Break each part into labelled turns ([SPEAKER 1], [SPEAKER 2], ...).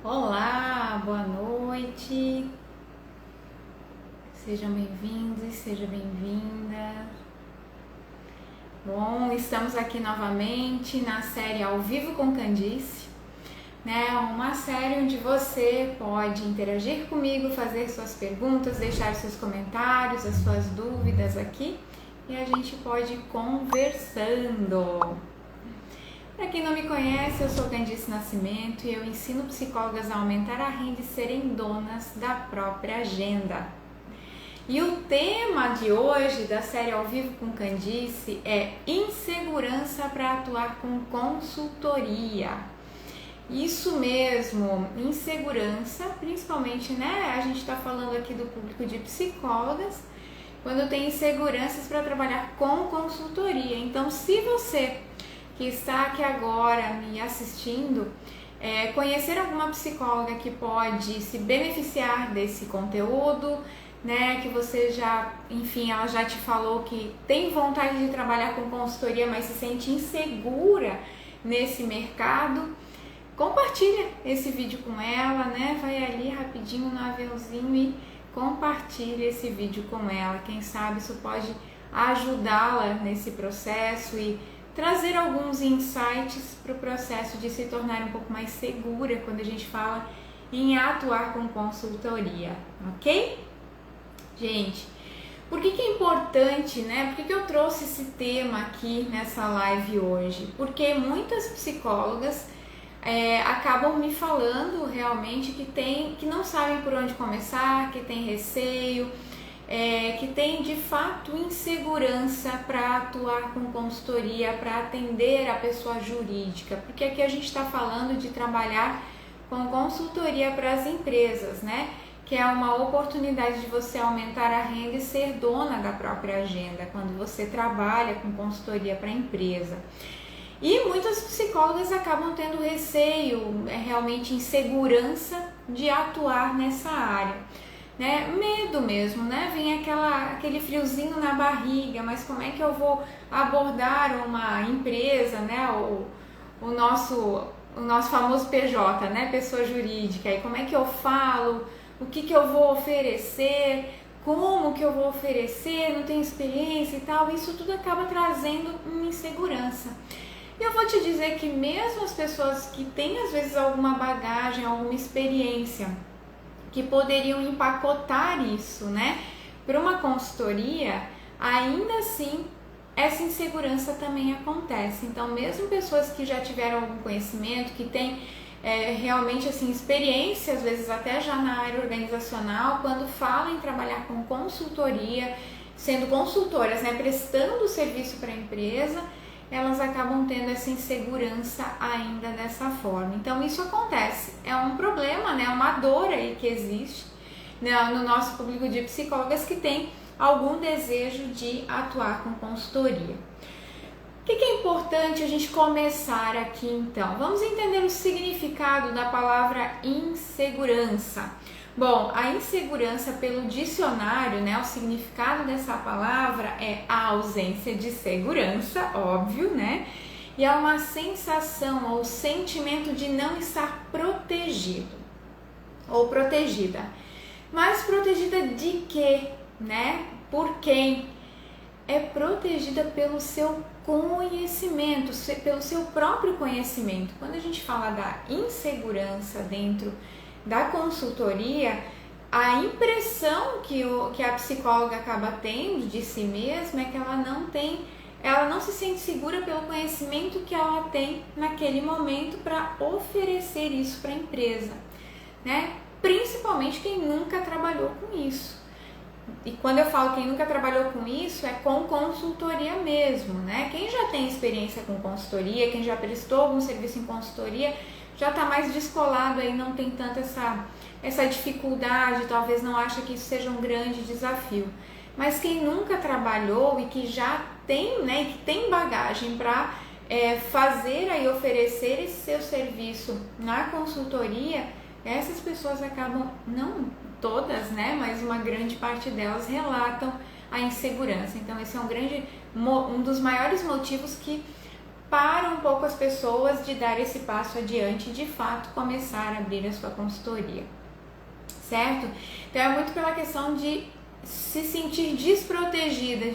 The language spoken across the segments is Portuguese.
[SPEAKER 1] Olá, boa noite, sejam bem-vindos e seja bem-vinda. Bom, estamos aqui novamente na série Ao Vivo com Candice, né? Uma série onde você pode interagir comigo, fazer suas perguntas, deixar seus comentários, as suas dúvidas aqui e a gente pode ir conversando. Para quem não me conhece, eu sou Candice Nascimento e eu ensino psicólogas a aumentar a renda e serem donas da própria agenda. E o tema de hoje da série Ao Vivo com Candice é insegurança para atuar com consultoria. Isso mesmo, insegurança, principalmente, né? A gente está falando aqui do público de psicólogas, quando tem inseguranças para trabalhar com consultoria. Então, se você que está aqui agora me assistindo, conhecer alguma psicóloga que pode se beneficiar desse conteúdo, né, que você já, enfim, ela já te falou que tem vontade de trabalhar com consultoria, mas se sente insegura nesse mercado, compartilha esse vídeo com ela, né, vai ali rapidinho no aviãozinho e compartilha esse vídeo com ela, quem sabe isso pode ajudá-la nesse processo e trazer alguns insights para o processo de se tornar um pouco mais segura quando a gente fala em atuar com consultoria, ok? Gente, por que é importante, né? Por que eu trouxe esse tema aqui nessa live hoje? Porque muitas psicólogas acabam me falando realmente que não sabem por onde começar, que tem receio, que tem de fato insegurança para atuar com consultoria, para atender a pessoa jurídica, porque aqui a gente está falando de trabalhar com consultoria para as empresas, né? Que é uma oportunidade de você aumentar a renda e ser dona da própria agenda, quando você trabalha com consultoria para a empresa. E muitas psicólogas acabam tendo receio, realmente insegurança de atuar nessa área. Né? Medo mesmo, né? Vem aquele friozinho na barriga, mas como é que eu vou abordar uma empresa, né? O nosso famoso PJ, né? Pessoa jurídica, e como é que eu falo, o que eu vou oferecer, como que eu vou oferecer, não tenho experiência e tal, isso tudo acaba trazendo uma insegurança. E eu vou te dizer que mesmo as pessoas que têm às vezes alguma bagagem, alguma experiência, que poderiam empacotar isso, né, para uma consultoria, ainda assim essa insegurança também acontece. Então, mesmo pessoas que já tiveram algum conhecimento, que têm realmente assim experiência, às vezes até já na área organizacional, quando falam em trabalhar com consultoria, sendo consultoras, né, prestando serviço para a empresa, elas acabam tendo essa insegurança ainda dessa forma. Então isso acontece, é um problema, né? Uma dor aí que existe, né, no nosso público de psicólogas que tem algum desejo de atuar com consultoria. O que é importante a gente começar aqui então? Vamos entender o significado da palavra insegurança. Bom, a insegurança pelo dicionário, né, o significado dessa palavra é a ausência de segurança, óbvio, né? E é uma sensação ou sentimento de não estar protegido ou protegida. Mas protegida de quê, né? Por quem? É protegida pelo seu conhecimento, pelo seu próprio conhecimento. Quando a gente fala da insegurança dentro da consultoria, a impressão que a psicóloga acaba tendo de si mesma é que ela não se sente segura pelo conhecimento que ela tem naquele momento para oferecer isso para a empresa, né? Principalmente quem nunca trabalhou com isso. E quando eu falo quem nunca trabalhou com isso, é com consultoria mesmo, né? Quem já tem experiência com consultoria, quem já prestou algum serviço em consultoria, já está mais descolado aí, não tem tanta essa dificuldade, talvez não acha que isso seja um grande desafio. Mas quem nunca trabalhou e que já tem, né, que tem bagagem para fazer e oferecer esse seu serviço na consultoria, essas pessoas acabam, não todas, né, mas uma grande parte delas relatam a insegurança. Então esse é um dos maiores motivos que para um pouco as pessoas de dar esse passo adiante e de fato começar a abrir a sua consultoria, certo? Então é muito pela questão de se sentir desprotegida,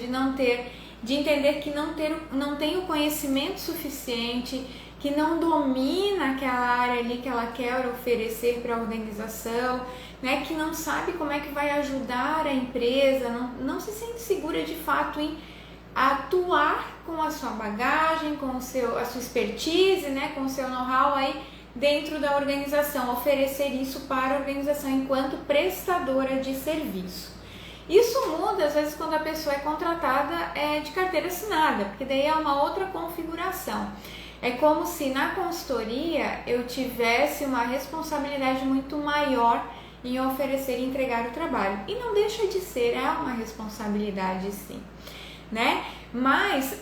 [SPEAKER 1] de entender que não tem o conhecimento suficiente, que não domina aquela área ali que ela quer oferecer para a organização, né? Que não sabe como é que vai ajudar a empresa, não se sente segura de fato em atuar com a sua bagagem, com a sua expertise, né? Com o seu know-how aí dentro da organização, oferecer isso para a organização enquanto prestadora de serviço. Isso muda às vezes quando a pessoa é contratada de carteira assinada, porque daí é uma outra configuração. É como se na consultoria eu tivesse uma responsabilidade muito maior em oferecer e entregar o trabalho. E não deixa de ser, é uma responsabilidade sim, né? Mas,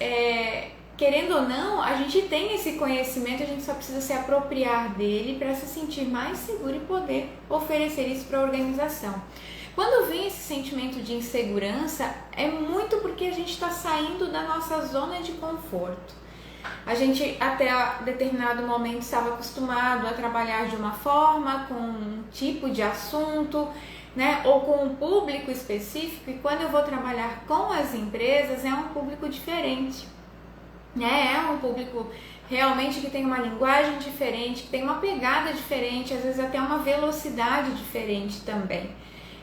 [SPEAKER 1] querendo ou não, a gente tem esse conhecimento, a gente só precisa se apropriar dele para se sentir mais seguro e poder oferecer isso para a organização. Quando vem esse sentimento de insegurança, é muito porque a gente está saindo da nossa zona de conforto. A gente até determinado momento estava acostumado a trabalhar de uma forma, com um tipo de assunto, né, ou com um público específico, e quando eu vou trabalhar com as empresas é um público diferente, né? É um público realmente que tem uma linguagem diferente, que tem uma pegada diferente, às vezes até uma velocidade diferente também.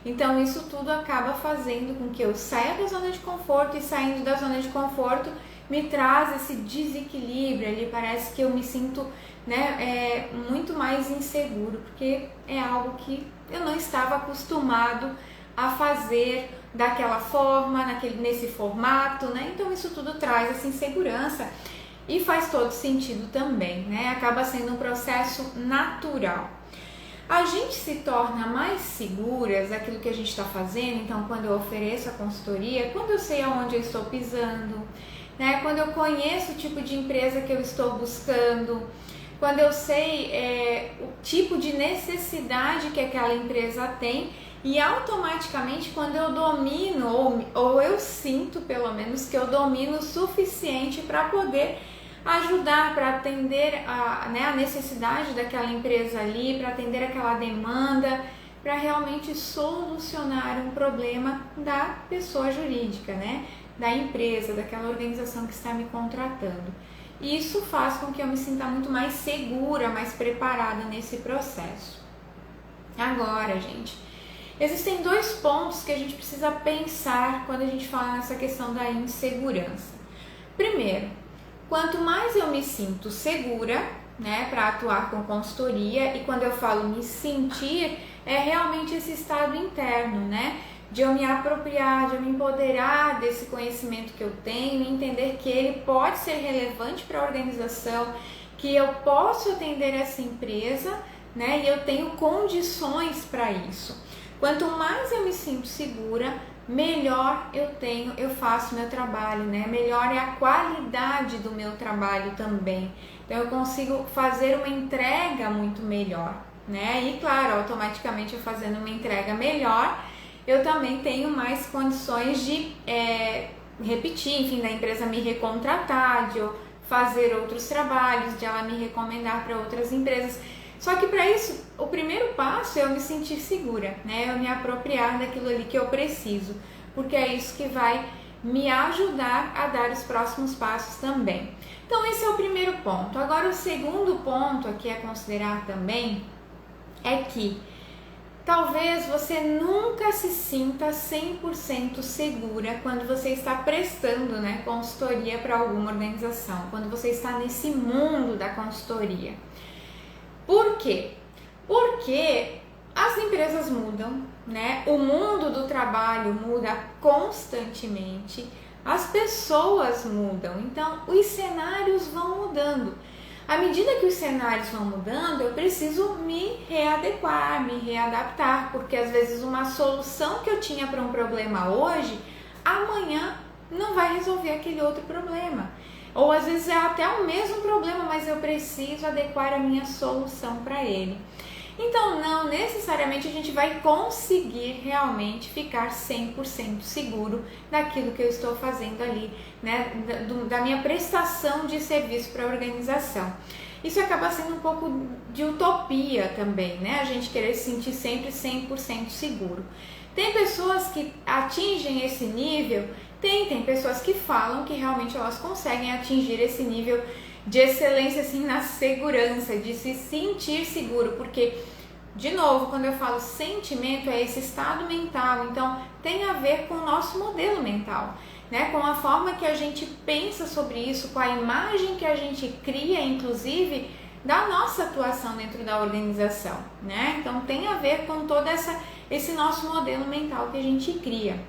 [SPEAKER 1] Então isso tudo acaba fazendo com que eu saia da zona de conforto, e saindo da zona de conforto me traz esse desequilíbrio ali, parece que eu me sinto, né, muito mais inseguro, porque é algo que eu não estava acostumado a fazer daquela forma, nesse formato, né? Então isso tudo traz essa insegurança e faz todo sentido também, né? Acaba sendo um processo natural. A gente se torna mais seguras daquilo que a gente está fazendo, então quando eu ofereço a consultoria, quando eu sei aonde eu estou pisando, né? Quando eu conheço o tipo de empresa que eu estou buscando, quando eu sei o tipo de necessidade que aquela empresa tem, e automaticamente quando eu domino, ou eu sinto pelo menos que eu domino o suficiente para poder ajudar, para atender a necessidade daquela empresa ali, para atender aquela demanda, para realmente solucionar um problema da pessoa jurídica, né? Da empresa, daquela organização que está me contratando. E isso faz com que eu me sinta muito mais segura, mais preparada nesse processo. Agora, gente, existem dois pontos que a gente precisa pensar quando a gente fala nessa questão da insegurança. Primeiro, quanto mais eu me sinto segura, né, para atuar com consultoria, e quando eu falo me sentir, é realmente esse estado interno, né, de eu me apropriar, de eu me empoderar desse conhecimento que eu tenho, e entender que ele pode ser relevante para a organização, que eu posso atender essa empresa, né, e eu tenho condições para isso. Quanto mais eu me sinto segura, melhor eu faço meu trabalho, né? Melhor é a qualidade do meu trabalho também. Então eu consigo fazer uma entrega muito melhor, né? E claro, automaticamente eu fazendo uma entrega melhor, eu também tenho mais condições de repetir, enfim, da empresa me recontratar, de eu fazer outros trabalhos, de ela me recomendar para outras empresas. Só que para isso, o primeiro passo é eu me sentir segura, né? Eu me apropriar daquilo ali que eu preciso, porque é isso que vai me ajudar a dar os próximos passos também. Então esse é o primeiro ponto. Agora o segundo ponto aqui a considerar também é que talvez você nunca se sinta 100% segura quando você está prestando, né, consultoria para alguma organização, quando você está nesse mundo da consultoria. Por quê? Porque as empresas mudam, né? O mundo do trabalho muda constantemente, as pessoas mudam, então os cenários vão mudando. À medida que os cenários vão mudando, eu preciso me readequar, me readaptar, porque às vezes uma solução que eu tinha para um problema hoje, amanhã não vai resolver aquele outro problema. Ou às vezes é até o mesmo problema, mas eu preciso adequar a minha solução para ele. Então não necessariamente a gente vai conseguir realmente ficar 100% seguro daquilo que eu estou fazendo ali, né, da minha prestação de serviço para a organização. Isso acaba sendo um pouco de utopia também, né? A gente querer se sentir sempre 100% seguro. Tem pessoas que atingem esse nível, tem pessoas que falam que realmente elas conseguem atingir esse nível de excelência assim na segurança, de se sentir seguro, porque, de novo, quando eu falo sentimento, é esse estado mental, então tem a ver com o nosso modelo mental, né? Com a forma que a gente pensa sobre isso, com a imagem que a gente cria, inclusive, da nossa atuação dentro da organização, né? Então tem a ver com todo esse nosso modelo mental que a gente cria.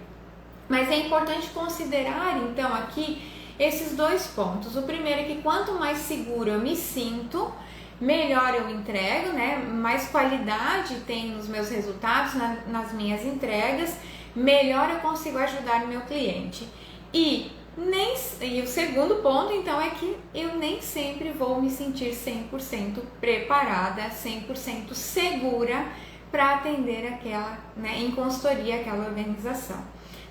[SPEAKER 1] Mas é importante considerar, então, aqui esses dois pontos. O primeiro é que quanto mais seguro eu me sinto, melhor eu entrego, né? Mais qualidade tem nos meus resultados, nas minhas entregas, melhor eu consigo ajudar o meu cliente. E o segundo ponto, então, é que eu nem sempre vou me sentir 100% preparada, 100% segura para atender aquela, né, em consultoria, aquela organização.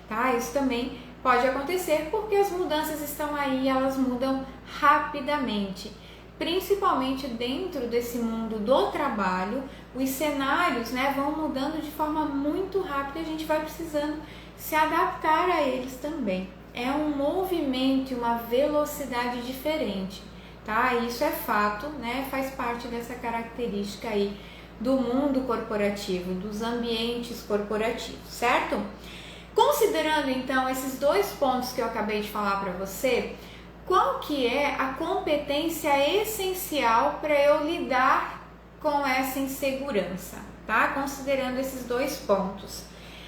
[SPEAKER 1] Tá? Isso também pode acontecer porque as mudanças estão aí, elas mudam rapidamente, principalmente dentro desse mundo do trabalho. Os cenários, né, vão mudando de forma muito rápida e a gente vai precisando se adaptar a eles também. É um movimento e uma velocidade diferente, tá? Isso é fato, né? Faz parte dessa característica aí do mundo corporativo, dos ambientes corporativos, certo? Considerando então esses dois pontos que eu acabei de falar para você, qual que é a competência essencial para eu lidar com essa insegurança, tá? Considerando esses dois pontos,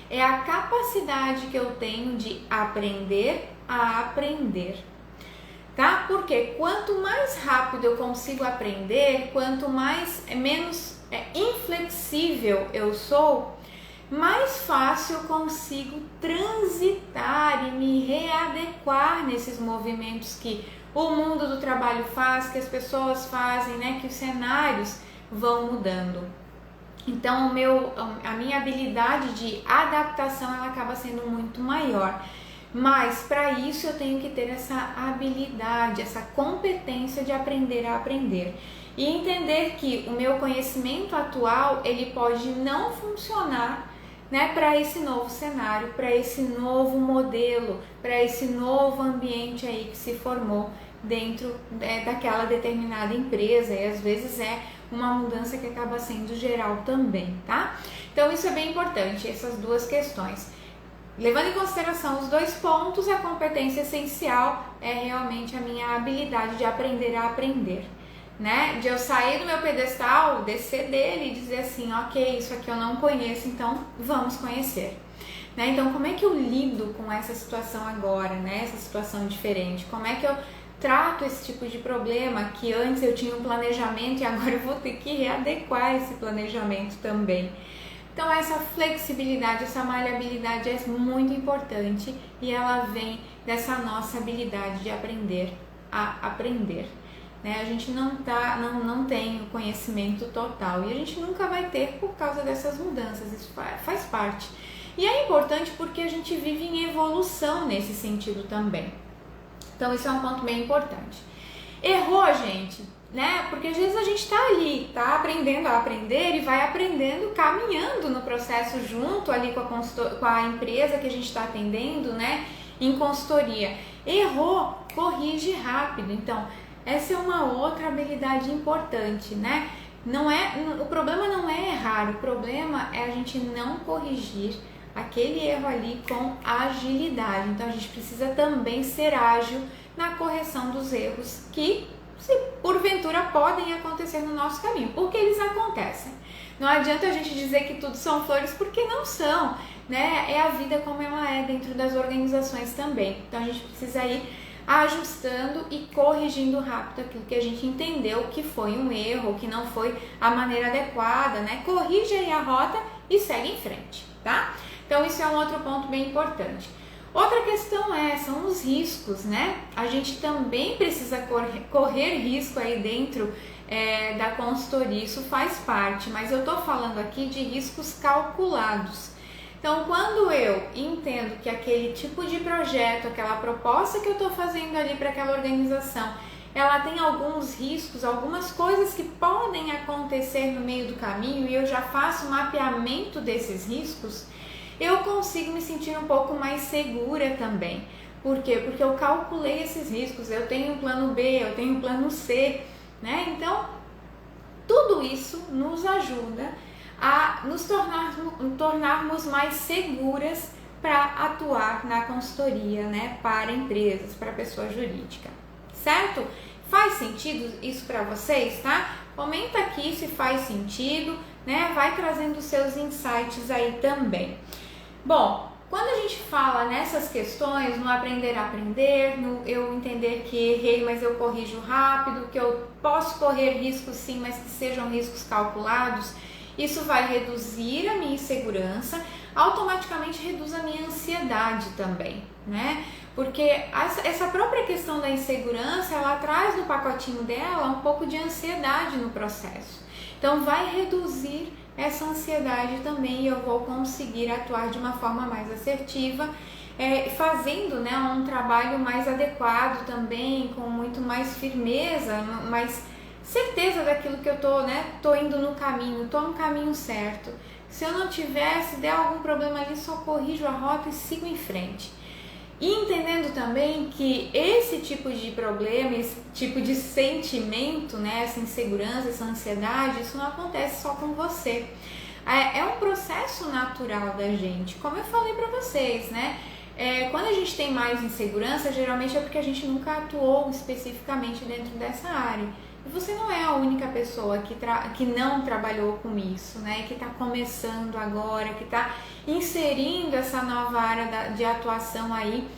[SPEAKER 1] é a capacidade que eu tenho de aprender a aprender, tá? Porque quanto mais rápido eu consigo aprender, quanto menos inflexível eu sou, mais fácil eu consigo transitar e me readequar nesses movimentos que o mundo do trabalho faz, que as pessoas fazem, né? Que os cenários vão mudando. Então a minha habilidade de adaptação ela acaba sendo muito maior. Mas para isso eu tenho que ter essa habilidade, essa competência de aprender a aprender. E entender que o meu conhecimento atual ele pode não funcionar, né, para esse novo cenário, para esse novo modelo, para esse novo ambiente aí que se formou dentro daquela determinada empresa, e às vezes é uma mudança que acaba sendo geral também, tá? Então isso é bem importante, essas duas questões. Levando em consideração os dois pontos, a competência essencial é realmente a minha habilidade de aprender a aprender, né? De eu sair do meu pedestal, descer dele e dizer assim, ok, isso aqui eu não conheço, então vamos conhecer. Né? Então como é que eu lido com essa situação agora, né? Essa situação diferente? Como é que eu trato esse tipo de problema que antes eu tinha um planejamento e agora eu vou ter que readequar esse planejamento também? Então essa flexibilidade, essa maleabilidade é muito importante e ela vem dessa nossa habilidade de aprender a aprender. Né? A gente não tem o conhecimento total e a gente nunca vai ter por causa dessas mudanças, isso faz parte. E é importante porque a gente vive em evolução nesse sentido também. Então isso é um ponto bem importante. Errou, gente, né? Porque às vezes a gente tá ali, tá aprendendo a aprender e vai aprendendo, caminhando no processo junto ali com a empresa que a gente está atendendo, né? Em consultoria. Errou, corrige rápido. Então, essa é uma outra habilidade importante, né? O problema não é errar, o problema é a gente não corrigir aquele erro ali com agilidade. Então a gente precisa também ser ágil na correção dos erros que, se porventura, podem acontecer no nosso caminho, porque eles acontecem. Não adianta a gente dizer que tudo são flores, porque não são, né? É a vida como ela é dentro das organizações também. Então a gente precisa ir ajustando e corrigindo rápido aquilo que a gente entendeu que foi um erro, que não foi a maneira adequada, né? Corrige aí a rota e segue em frente, tá? Então isso é um outro ponto bem importante. Outra questão são os riscos, né? A gente também precisa correr risco aí dentro da consultoria, isso faz parte, mas eu estou falando aqui de riscos calculados. Então, quando eu entendo que aquele tipo de projeto, aquela proposta que eu estou fazendo ali para aquela organização, ela tem alguns riscos, algumas coisas que podem acontecer no meio do caminho e eu já faço um mapeamento desses riscos, eu consigo me sentir um pouco mais segura também. Por quê? Porque eu calculei esses riscos, eu tenho um plano B, eu tenho um plano C, né? Então, tudo isso nos ajuda a nos tornarmos mais seguras para atuar na consultoria, né, para empresas, para pessoa jurídica, certo? Faz sentido isso para vocês, tá? Comenta aqui se faz sentido, né? Vai trazendo seus insights aí também. Bom, quando a gente fala nessas questões, no aprender a aprender, no eu entender que errei, mas eu corrijo rápido, que eu posso correr riscos sim, mas que sejam riscos calculados, isso vai reduzir a minha insegurança, automaticamente reduz a minha ansiedade também, né? Porque essa própria questão da insegurança, ela traz no pacotinho dela um pouco de ansiedade no processo. Então vai reduzir essa ansiedade também e eu vou conseguir atuar de uma forma mais assertiva, fazendo, né, um trabalho mais adequado também, com muito mais firmeza, mais certeza daquilo que eu tô indo no caminho, tô no caminho certo. Se eu não tivesse, der algum problema ali, só corrijo a rota e sigo em frente. E entendendo também que esse tipo de problema, esse tipo de sentimento, né, essa insegurança, essa ansiedade, isso não acontece só com você. É um processo natural da gente, como eu falei para vocês, né? Quando a gente tem mais insegurança, geralmente é porque a gente nunca atuou especificamente dentro dessa área. E você não é a única pessoa que não trabalhou com isso, né? Que está começando agora, que está inserindo essa nova área de atuação aí,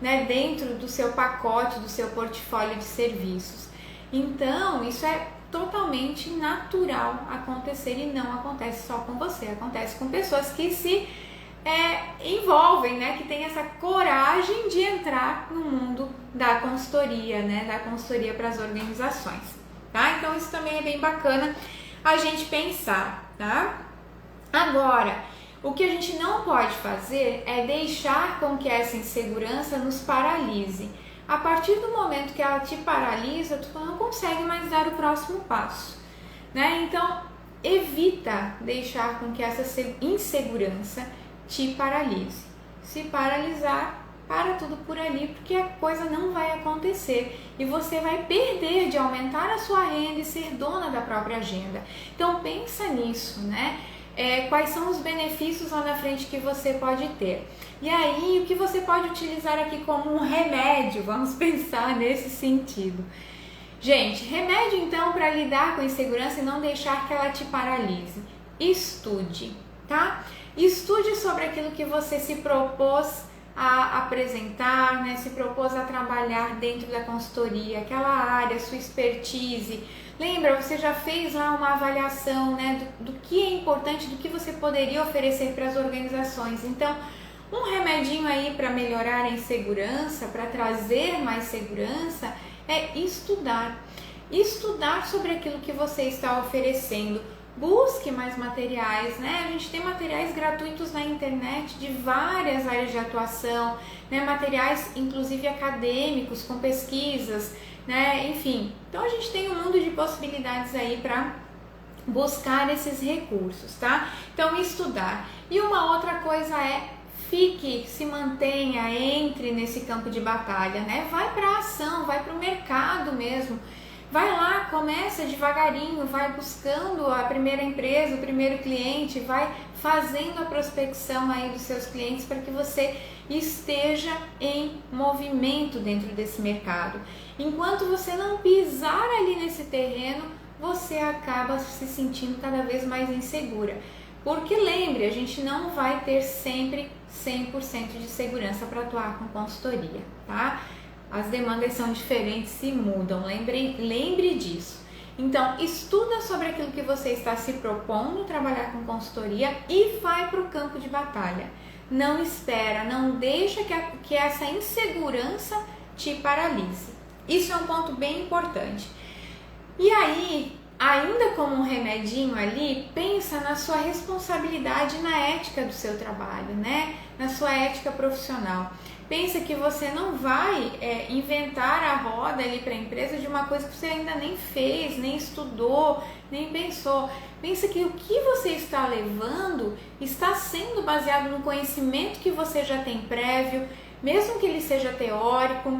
[SPEAKER 1] né? Dentro do seu pacote, do seu portfólio de serviços. Então, isso é totalmente natural acontecer e não acontece só com você, acontece com pessoas que se envolvem, né? Que tem essa coragem de entrar no mundo da consultoria, né? Da consultoria para as organizações. Tá? Então isso também é bem bacana a gente pensar, tá? Agora, o que a gente não pode fazer é deixar com que essa insegurança nos paralise. A partir do momento que ela te paralisa, tu não consegue mais dar o próximo passo, né? Então, evita deixar com que essa insegurança te paralise. Se paralisar, para tudo por ali, porque a coisa não vai acontecer e você vai perder de aumentar a sua renda e ser dona da própria agenda. Então pensa nisso, né? Quais são os benefícios lá na frente que você pode ter. E aí, o que você pode utilizar aqui como um remédio? Vamos pensar nesse sentido. Gente, remédio então para lidar com a insegurança e não deixar que ela te paralise. Estude, tá? Estude sobre aquilo que você se propôs a apresentar, né? Se propôs a trabalhar dentro da consultoria, aquela área, sua expertise. Lembra, você já fez lá uma avaliação, né, do que é importante, do que você poderia oferecer para as organizações. Então, um remedinho aí para melhorar a insegurança, para trazer mais segurança, é estudar. Estudar sobre aquilo que você está oferecendo. Busque mais materiais, né? A gente tem materiais gratuitos na internet de várias áreas de atuação, né? Materiais inclusive acadêmicos, com pesquisas, né? Enfim, então a gente tem um mundo de possibilidades aí para buscar esses recursos, tá? Então, estudar. E uma outra coisa se mantenha, entre nesse campo de batalha, né? Vai para a ação, vai para o mercado mesmo. Vai lá, começa devagarinho, vai buscando a primeira empresa, o primeiro cliente, vai fazendo a prospecção aí dos seus clientes para que você esteja em movimento dentro desse mercado. Enquanto você não pisar ali nesse terreno, você acaba se sentindo cada vez mais insegura. Porque lembre, a gente não vai ter sempre 100% de segurança para atuar com consultoria, tá? As demandas são diferentes e mudam, lembre disso. Então, estuda sobre aquilo que você está se propondo trabalhar com consultoria e vai para o campo de batalha. Não espera, não deixa que essa insegurança te paralise. Isso é um ponto bem importante. E aí, ainda como um remedinho ali, pensa na sua responsabilidade na ética do seu trabalho, né? Na sua ética profissional. Pensa que você não vai inventar a roda ali para a empresa de uma coisa que você ainda nem fez, nem estudou, nem pensou. Pensa que o que você está levando está sendo baseado no conhecimento que você já tem prévio, mesmo que ele seja teórico,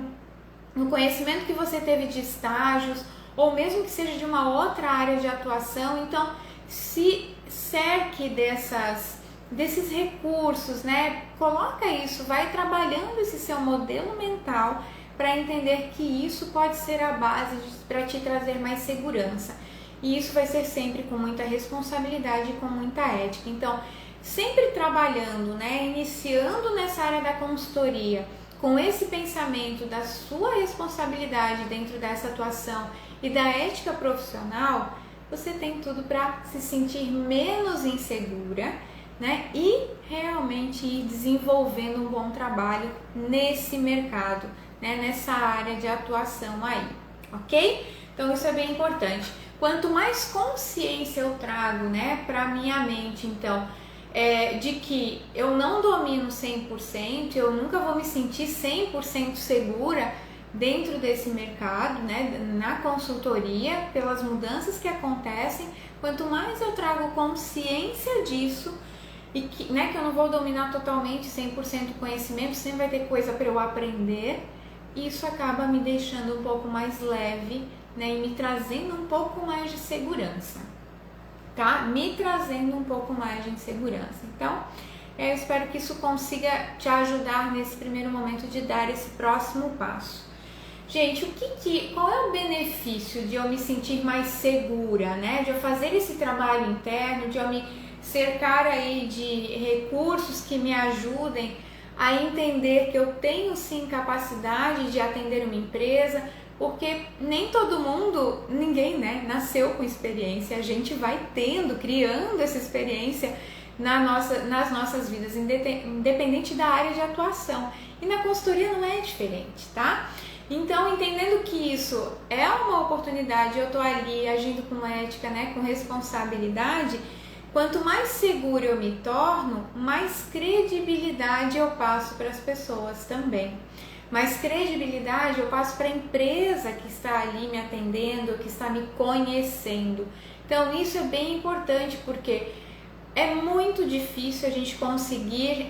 [SPEAKER 1] no conhecimento que você teve de estágios, ou mesmo que seja de uma outra área de atuação. Então, se cerque desses recursos, né? Coloca isso, vai trabalhando esse seu modelo mental para entender que isso pode ser a base para te trazer mais segurança. E isso vai ser sempre com muita responsabilidade e com muita ética. Então, sempre trabalhando, né? Iniciando nessa área da consultoria, com esse pensamento da sua responsabilidade dentro dessa atuação e da ética profissional, você tem tudo para se sentir menos insegura, né? E realmente ir desenvolvendo um bom trabalho nesse mercado, né? Nessa área de atuação aí, ok? Então isso é bem importante. Quanto mais consciência eu trago, né, para minha mente, então, de que eu não domino 100%, eu nunca vou me sentir 100% segura dentro desse mercado, né, na consultoria, pelas mudanças que acontecem. Quanto mais eu trago consciência disso, e que, né, que eu não vou dominar totalmente 100% do conhecimento, sempre vai ter coisa para eu aprender, isso acaba me deixando um pouco mais leve, né, e me trazendo um pouco mais de segurança, tá? Me trazendo um pouco mais de segurança. Então, eu espero que isso consiga te ajudar nesse primeiro momento de dar esse próximo passo. Gente, qual é o benefício de eu me sentir mais segura, né? De eu fazer esse trabalho interno, de eu me cercar aí de recursos que me ajudem a entender que eu tenho sim capacidade de atender uma empresa, porque nem todo mundo, ninguém, né, nasceu com experiência. A gente vai criando essa experiência nas nossas vidas, independente da área de atuação. E na consultoria não é diferente, tá? Então, entendendo que isso é uma oportunidade, eu tô ali agindo com ética, né, com responsabilidade, quanto mais segura eu me torno, mais credibilidade eu passo para as pessoas também. Mais credibilidade eu passo para a empresa que está ali me atendendo, que está me conhecendo. Então, isso é bem importante, porque é muito difícil a gente conseguir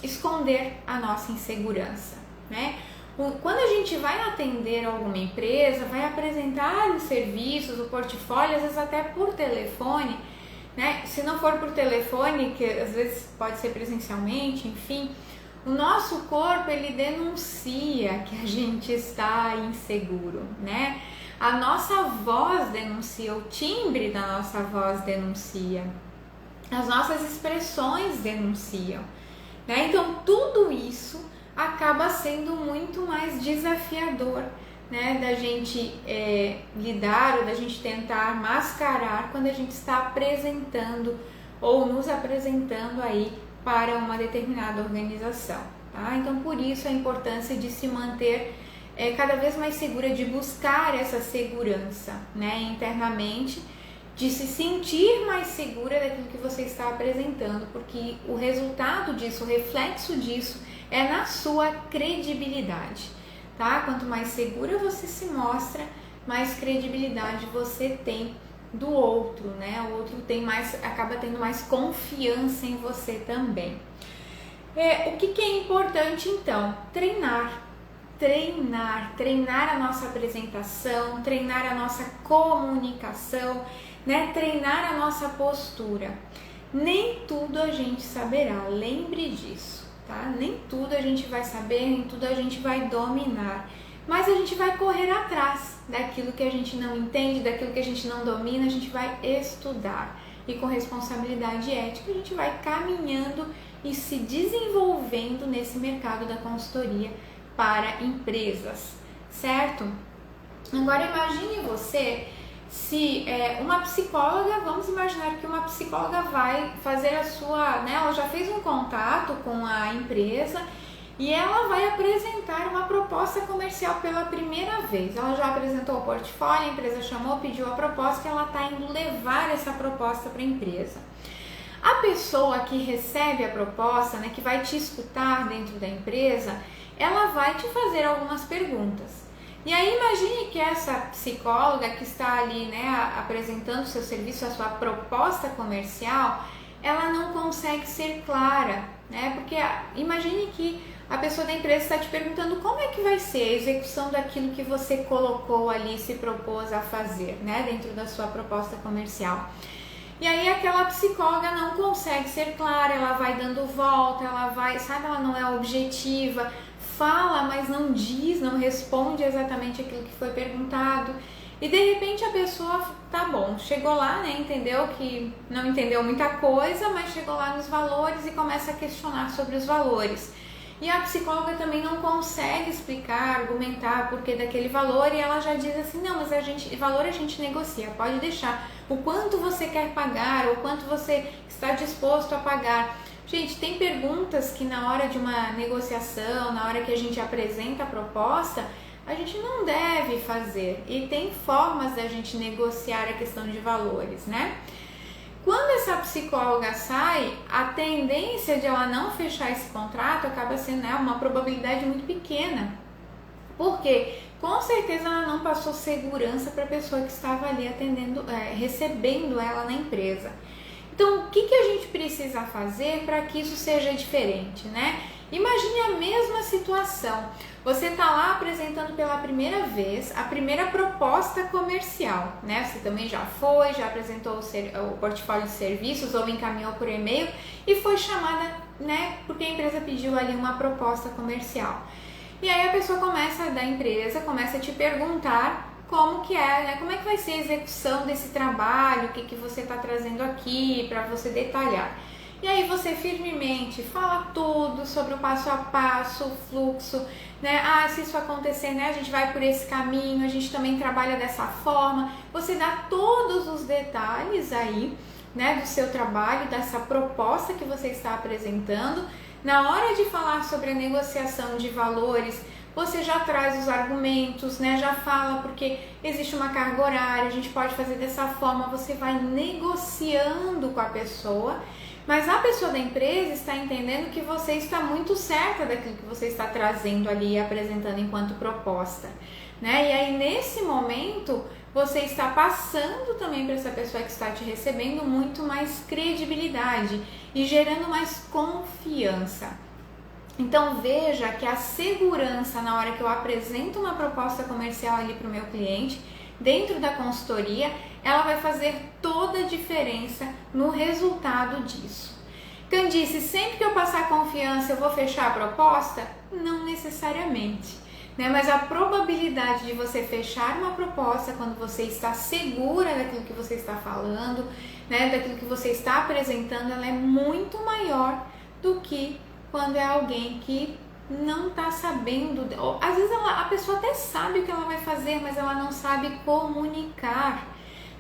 [SPEAKER 1] esconder a nossa insegurança, né? Quando a gente vai atender alguma empresa, vai apresentar os serviços, o portfólio, às vezes até por telefone, né? Se não for por telefone, que às vezes pode ser presencialmente, enfim, o nosso corpo, ele denuncia que a gente está inseguro, né? A nossa voz denuncia, o timbre da nossa voz denuncia, as nossas expressões denunciam, né? Então tudo isso acaba sendo muito mais desafiador, né, da gente lidar, ou da gente tentar mascarar quando a gente está apresentando ou nos apresentando aí para uma determinada organização, tá? Então, por isso a importância de se manter cada vez mais segura, de buscar essa segurança, né, internamente, de se sentir mais segura daquilo que você está apresentando, porque o resultado disso, o reflexo disso é na sua credibilidade, tá? Quanto mais segura você se mostra, mais credibilidade você tem do outro, né? O outro acaba tendo mais confiança em você também. O que é importante então? Treinar a nossa apresentação, treinar a nossa comunicação, né? Treinar a nossa postura. Nem tudo a gente saberá, lembre disso, tá? Nem tudo a gente vai saber, nem tudo a gente vai dominar, mas a gente vai correr atrás daquilo que a gente não entende, daquilo que a gente não domina, a gente vai estudar, e com responsabilidade ética a gente vai caminhando e se desenvolvendo nesse mercado da consultoria para empresas, certo? Agora imagine você se uma psicóloga, vamos imaginar que uma psicóloga vai fazer ela já fez um contato com a empresa e ela vai apresentar uma proposta comercial pela primeira vez. Ela já apresentou o portfólio, a empresa chamou, pediu a proposta e ela está indo levar essa proposta para a empresa. A pessoa que recebe a proposta, né, que vai te escutar dentro da empresa, ela vai te fazer algumas perguntas. E aí imagine que essa psicóloga que está ali, né, apresentando o seu serviço, a sua proposta comercial, ela não consegue ser clara, né? Porque imagine que a pessoa da empresa está te perguntando como é que vai ser a execução daquilo que você colocou ali, se propôs a fazer, né, dentro da sua proposta comercial. E aí aquela psicóloga não consegue ser clara, ela vai dando volta, ela vai, sabe, ela não é objetiva, fala, mas não diz, não responde exatamente aquilo que foi perguntado. E de repente a pessoa, tá bom, chegou lá, né, entendeu que não entendeu muita coisa, mas chegou lá nos valores e começa a questionar sobre os valores. E a psicóloga também não consegue explicar, argumentar o porquê daquele valor, e ela já diz assim, não, mas valor a gente negocia, pode deixar o quanto você quer pagar, ou quanto você está disposto a pagar. Gente, tem perguntas que na hora de uma negociação, na hora que a gente apresenta a proposta, a gente não deve fazer, e tem formas da gente negociar a questão de valores, né? Quando essa psicóloga sai, a tendência de ela não fechar esse contrato acaba sendo, né, uma probabilidade muito pequena. Porque com certeza ela não passou segurança para a pessoa que estava ali atendendo, recebendo ela na empresa. Então, o que a gente precisa fazer para que isso seja diferente, né? Imagine a mesma situação. Você está lá apresentando pela primeira vez a primeira proposta comercial, né? Você também já apresentou o portfólio de serviços ou encaminhou por e-mail e foi chamada, né? Porque a empresa pediu ali uma proposta comercial. E aí a pessoa da empresa começa a te perguntar como que é, né? Como é que vai ser a execução desse trabalho, o que você está trazendo aqui para você detalhar. E aí você firmemente fala tudo sobre o passo a passo, o fluxo, né? Ah, se isso acontecer, né, a gente vai por esse caminho, a gente também trabalha dessa forma. Você dá todos os detalhes aí, né, do seu trabalho, dessa proposta que você está apresentando. Na hora de falar sobre a negociação de valores, você já traz os argumentos, né? Já fala porque existe uma carga horária, a gente pode fazer dessa forma, você vai negociando com a pessoa, mas a pessoa da empresa está entendendo que você está muito certa daquilo que você está trazendo ali e apresentando enquanto proposta, né? E aí nesse momento você está passando também para essa pessoa que está te recebendo muito mais credibilidade e gerando mais confiança. Então veja que a segurança na hora que eu apresento uma proposta comercial ali para o meu cliente, dentro da consultoria, ela vai fazer toda a diferença no resultado disso. Candice, sempre que eu passar confiança eu vou fechar a proposta? Não necessariamente, né? Mas a probabilidade de você fechar uma proposta quando você está segura daquilo que você está falando, né, daquilo que você está apresentando, ela é muito maior do que quando é alguém que não está sabendo, ou, às vezes a pessoa até sabe o que ela vai fazer, mas ela não sabe comunicar,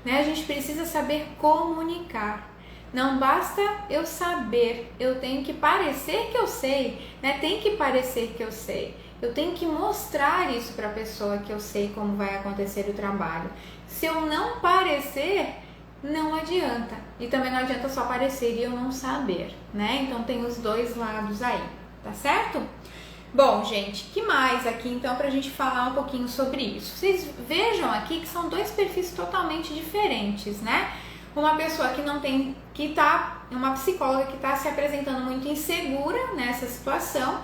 [SPEAKER 1] né? A gente precisa saber comunicar. Não basta eu saber, eu tenho que parecer que eu sei, né? Tem que parecer que eu sei. Eu tenho que mostrar isso para a pessoa que eu sei como vai acontecer o trabalho. Se eu não parecer, não adianta. E também não adianta só parecer e eu não saber, né? Então tem os dois lados aí, tá certo? Bom, gente, que mais aqui então pra gente falar um pouquinho sobre isso? Vocês vejam aqui que são dois perfis totalmente diferentes, né? Uma pessoa que não tem, uma psicóloga que está se apresentando muito insegura nessa situação.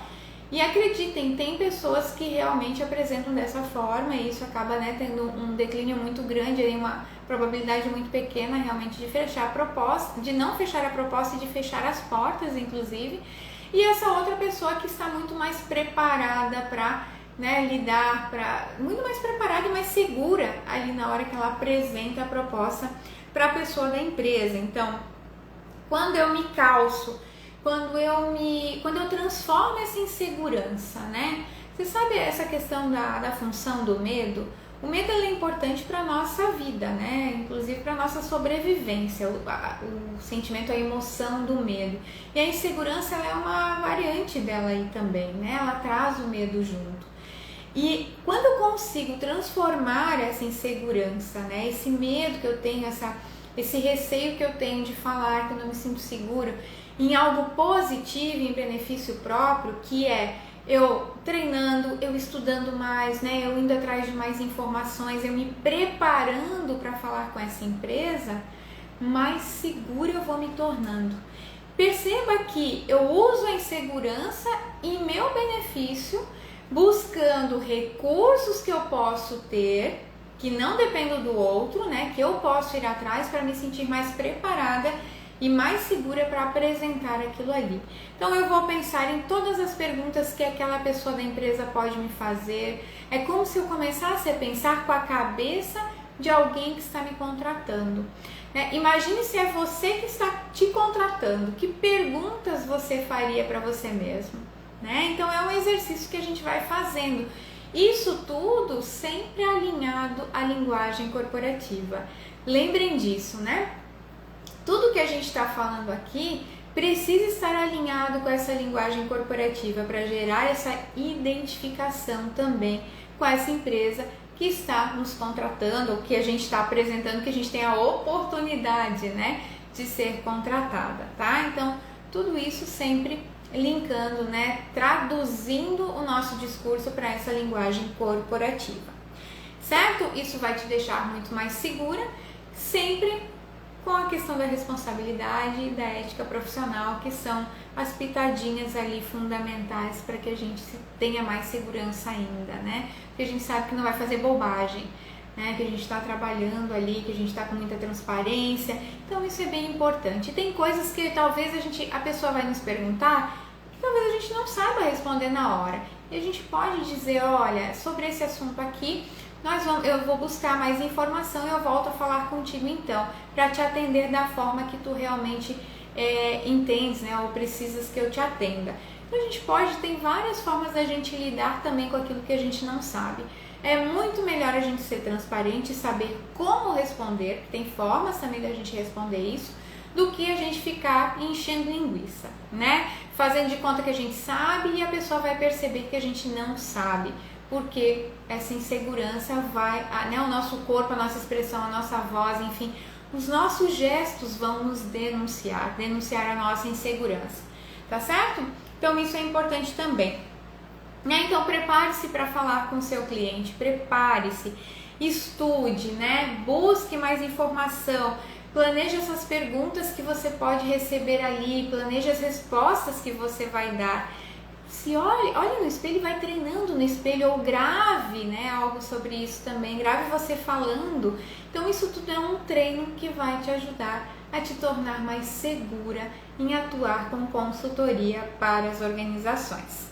[SPEAKER 1] E acreditem, tem pessoas que realmente apresentam dessa forma e isso acaba, né, tendo um declínio muito grande, uma probabilidade muito pequena realmente de fechar a proposta, de não fechar a proposta e de fechar as portas, inclusive. E essa outra pessoa que está muito mais preparada para, né, lidar, muito mais preparada e mais segura ali na hora que ela apresenta a proposta para a pessoa da empresa. Então, quando eu me calço, quando eu transformo essa insegurança, né? Você sabe essa questão da função do medo? O medo é importante para a nossa vida, né? Inclusive para a nossa sobrevivência, o sentimento, a emoção do medo. E a insegurança, ela é uma variante dela aí também, né? Ela traz o medo junto. E quando eu consigo transformar essa insegurança, né? Esse medo que eu tenho, esse receio que eu tenho de falar, que eu não me sinto segura, em algo positivo, em benefício próprio, que é eu treinando, eu estudando mais, né? Eu indo atrás de mais informações, eu me preparando para falar com essa empresa, mais segura eu vou me tornando. Perceba que eu uso a insegurança em meu benefício, buscando recursos que eu posso ter, que não dependem do outro, né? Que eu posso ir atrás para me sentir mais preparada e mais segura para apresentar aquilo ali. Então eu vou pensar em todas as perguntas que aquela pessoa da empresa pode me fazer. É como se eu começasse a pensar com a cabeça de alguém que está me contratando. Imagine se é você que está te contratando. Que perguntas você faria para você mesmo? Então é um exercício que a gente vai fazendo. Isso tudo sempre alinhado à linguagem corporativa. Lembrem disso, né? Tudo que a gente está falando aqui precisa estar alinhado com essa linguagem corporativa para gerar essa identificação também com essa empresa que está nos contratando, ou que a gente está apresentando, que a gente tem a oportunidade, né, de ser contratada, tá? Então, tudo isso sempre linkando, né, traduzindo o nosso discurso para essa linguagem corporativa, certo? Isso vai te deixar muito mais segura, sempre com a questão da responsabilidade e da ética profissional, que são as pitadinhas ali fundamentais para que a gente tenha mais segurança ainda, né? Porque a gente sabe que não vai fazer bobagem, né? Que a gente está trabalhando ali, que a gente está com muita transparência, então isso é bem importante. E tem coisas que talvez a pessoa vai nos perguntar que talvez a gente não saiba responder na hora. E a gente pode dizer, olha, sobre esse assunto aqui, eu vou buscar mais informação e eu volto a falar contigo então, para te atender da forma que tu realmente entendes, né, ou precisas que eu te atenda. Então a gente tem várias formas da gente lidar também com aquilo que a gente não sabe. É muito melhor a gente ser transparente e saber como responder, porque tem formas também da gente responder isso, do que a gente ficar enchendo linguiça, né? Fazendo de conta que a gente sabe e a pessoa vai perceber que a gente não sabe. Porque essa insegurança o nosso corpo, a nossa expressão, a nossa voz, enfim, os nossos gestos vão nos denunciar a nossa insegurança, tá certo? Então isso é importante também. Então prepare-se para falar com o seu cliente, prepare-se, estude, né? Busque mais informação, planeje essas perguntas que você pode receber ali, planeje as respostas que você vai dar. Se olhe no espelho e vai treinando no espelho, ou grave, né, algo sobre isso também, grave você falando. Então isso tudo é um treino que vai te ajudar a te tornar mais segura em atuar com consultoria para as organizações.